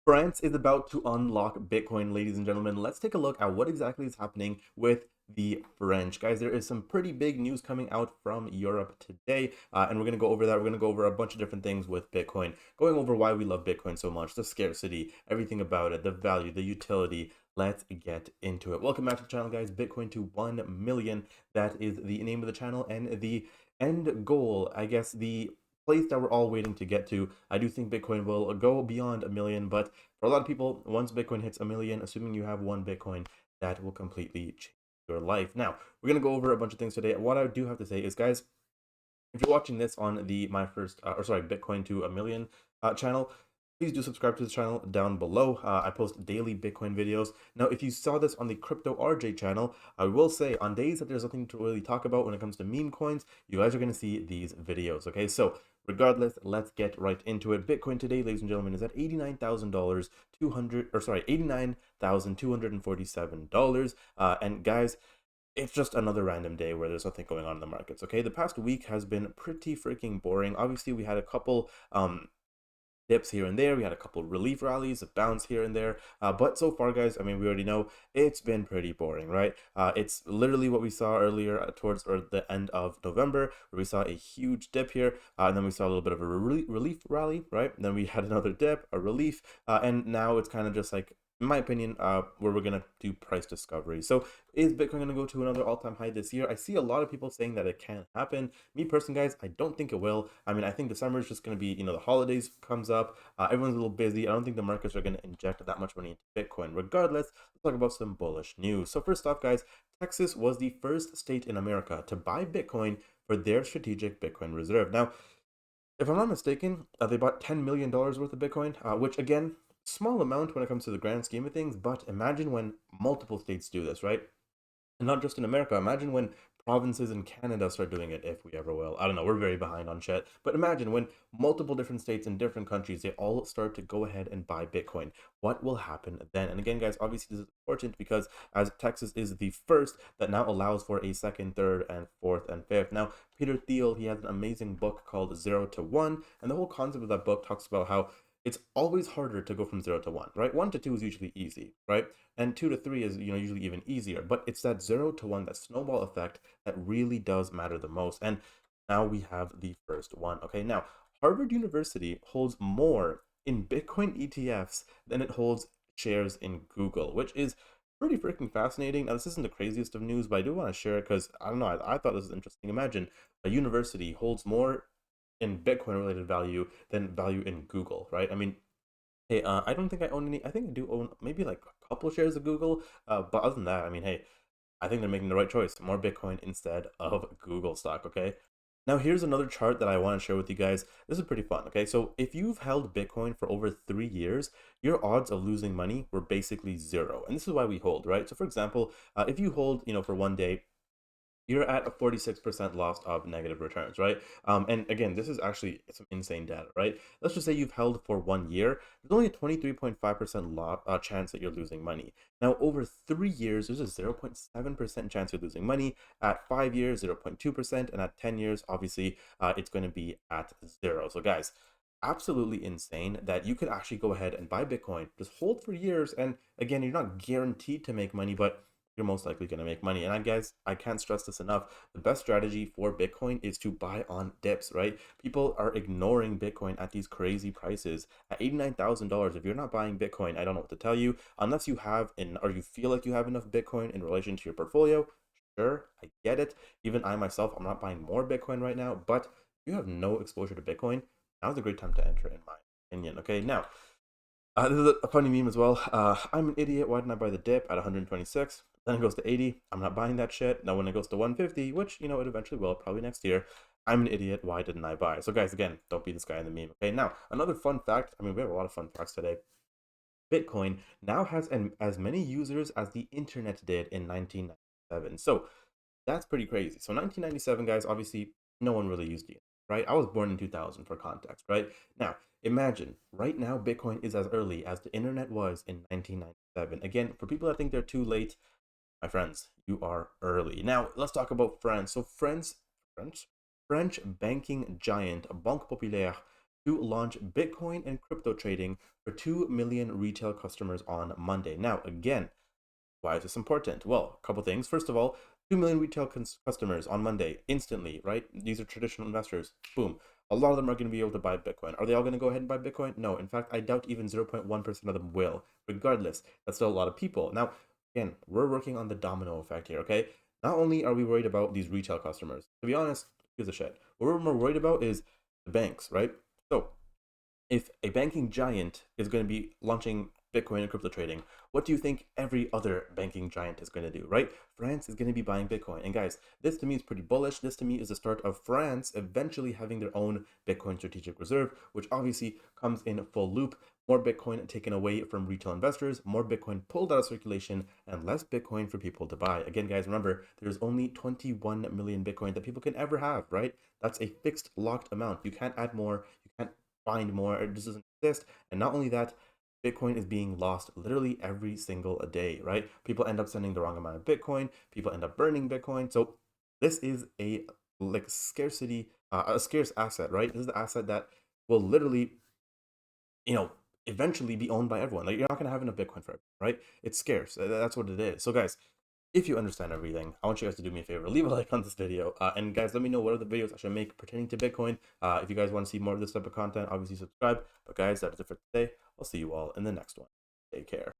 France is about to unlock Bitcoin, ladies and gentlemen. Let's take a look at what exactly is happening with the French. Guys, there is some pretty big news coming out from Europe today, and we're going to go over that. We're going to go over a bunch of different things with Bitcoin, going over why we love Bitcoin so much, the scarcity, everything about it, the value, the utility. Let's get into it. Welcome back to the channel, guys. Bitcoin to 1 million. That is the name of the channel and the end goal, I guess, the place that we're all waiting to get to. I do think Bitcoin will go beyond a million, but for a lot of people, once Bitcoin hits a million, assuming you have one Bitcoin, that will completely change your life. Now, we're going to go over a bunch of things today. What I do have to say is, guys, if you're watching this on the Bitcoin to a million channel, please do subscribe to the channel down below. I post daily Bitcoin videos. Now, if you saw this on the Crypto RJ channel, I will say on days that there's nothing to really talk about when it comes to meme coins, you guys are going to see these videos. Okay, so regardless, let's get right into it. Bitcoin today, ladies and gentlemen, is at $89,000, $89,247. And guys, it's just another random day where there's nothing going on in the markets. Okay, the past week has been pretty freaking boring. Obviously, we had a couple dips here and there. We had a couple relief rallies, a bounce here and there. But so far, guys, I mean, we already know it's been pretty boring, right? It's literally what we saw earlier towards the end of November, where we saw a huge dip here, and then we saw a little bit of a relief rally, right? And then we had another dip, a relief, and now it's kind of just like, in my opinion, where we're gonna do price discovery. So is Bitcoin gonna go to another all-time high this year? I see a lot of people saying that it can't happen. Me personally, guys, I don't think it will. I mean, I think December is just gonna be, the holidays comes up, everyone's a little busy. I don't think the markets are gonna inject that much money into Bitcoin. Regardless, let's talk about some bullish news. So first off, guys, Texas was the first state in America to buy Bitcoin for their strategic Bitcoin reserve. Now, if I'm not mistaken, they bought $10 million worth of Bitcoin, which again, small amount when it comes to the grand scheme of things. But imagine when multiple states do this, right? And not just in America. Imagine when provinces in Canada start doing it, if we ever will. I don't know. We're very behind on shit. But imagine when multiple different states in different countries, they all start to go ahead and buy Bitcoin. What will happen then? And again, guys, obviously this is important because as Texas is the first that now allows for a second, third, and fourth, and fifth. Now, Peter Thiel, he has an amazing book called Zero to One. And the whole concept of that book talks about how it's always harder to go from 0 to 1, right? 1 to 2 is usually easy, right? And 2 to 3 is, usually even easier. But it's that 0 to 1, that snowball effect, that really does matter the most. And now we have the first one. Okay, now Harvard University holds more in Bitcoin ETFs than it holds shares in Google, which is pretty freaking fascinating. Now, this isn't the craziest of news, but I do want to share it because I don't know, I thought this was interesting. Imagine a university holds more in Bitcoin related value than value in Google, right? I mean, hey, I don't think I own any. I think I do own maybe like a couple shares of Google. But other than that, I mean, hey, I think they're making the right choice. More Bitcoin instead of Google stock, okay? Now, here's another chart that I want to share with you guys. This is pretty fun, okay? So, if you've held Bitcoin for over 3 years, your odds of losing money were basically zero. And this is why we hold, right? So, for example, if you hold, for one day, you're at a 46% loss of negative returns, right? And again, this is actually some insane data, right? Let's just say you've held for 1 year. There's only a 23.5% chance that you're losing money. Now, over 3 years, there's a 0.7% chance you're losing money. At 5 years, 0.2%. And at 10 years, obviously, it's going to be at zero. So, guys, absolutely insane that you could actually go ahead and buy Bitcoin, just hold for years. And again, you're not guaranteed to make money, but you're most likely going to make money. And I guess I can't stress this enough. The best strategy for Bitcoin is to buy on dips, right? People are ignoring Bitcoin at these crazy prices. At $89,000, if you're not buying Bitcoin, I don't know what to tell you. Unless you have, or you feel like you have enough Bitcoin in relation to your portfolio, sure, I get it. Even I myself, I'm not buying more Bitcoin right now, but if you have no exposure to Bitcoin, now's a great time to enter, in my opinion. Okay, now, this is a funny meme as well. I'm an idiot. Why didn't I buy the dip at 126? Then it goes to 80. I'm not buying that shit. Now when it goes to 150, which it eventually will, probably next year. I'm an idiot. Why didn't I buy? So guys, again, don't be this guy in the meme. Okay. Now another fun fact. I mean, we have a lot of fun facts today. Bitcoin now has as many users as the internet did in 1997. So that's pretty crazy. So 1997, guys, obviously no one really used it, right? I was born in 2000 for context, right? Now, imagine right now Bitcoin is as early as the internet was in 1997. Again, for people that think they're too late, my friends, you are early. Now, let's talk about France. So French banking giant Banque Populaire to launch Bitcoin and crypto trading for 2 million retail customers on Monday. Now, again, why is this important? Well, a couple things. First of all, 2 million retail customers on Monday instantly, right? These are traditional investors. Boom. A lot of them are going to be able to buy Bitcoin. Are they all going to go ahead and buy Bitcoin? No. In fact, I doubt even 0.1% of them will. Regardless, that's still a lot of people. Now, again, we're working on the domino effect here, okay? Not only are we worried about these retail customers, to be honest, who gives a shit? What we're more worried about is the banks, right? So, if a banking giant is going to be launching Bitcoin and crypto trading, what do you think every other banking giant is going to do, right? France is going to be buying Bitcoin. And guys, this to me is pretty bullish. This to me is the start of France eventually having their own Bitcoin strategic reserve, which obviously comes in full loop. More Bitcoin taken away from retail investors, more Bitcoin pulled out of circulation, and less Bitcoin for people to buy. Again, guys, remember, there's only 21 million Bitcoin that people can ever have, right? That's a fixed locked amount. You can't add more. You can't find more. It just doesn't exist. And not only that, Bitcoin is being lost literally every single day, right? People end up sending the wrong amount of Bitcoin. People end up burning Bitcoin. So this is a like scarcity, a scarce asset, right? This is the asset that will literally, you know, eventually be owned by everyone. Like you're not gonna have enough Bitcoin for everyone, right? It's scarce. That's what it is. So guys, if you understand everything, I want you guys to do me a favor, leave a like on this video, and guys, let me know what other videos I should make pertaining to Bitcoin. If you guys want to see more of this type of content, obviously subscribe. But guys, that is it for today. I'll see you all in the next one. Take care.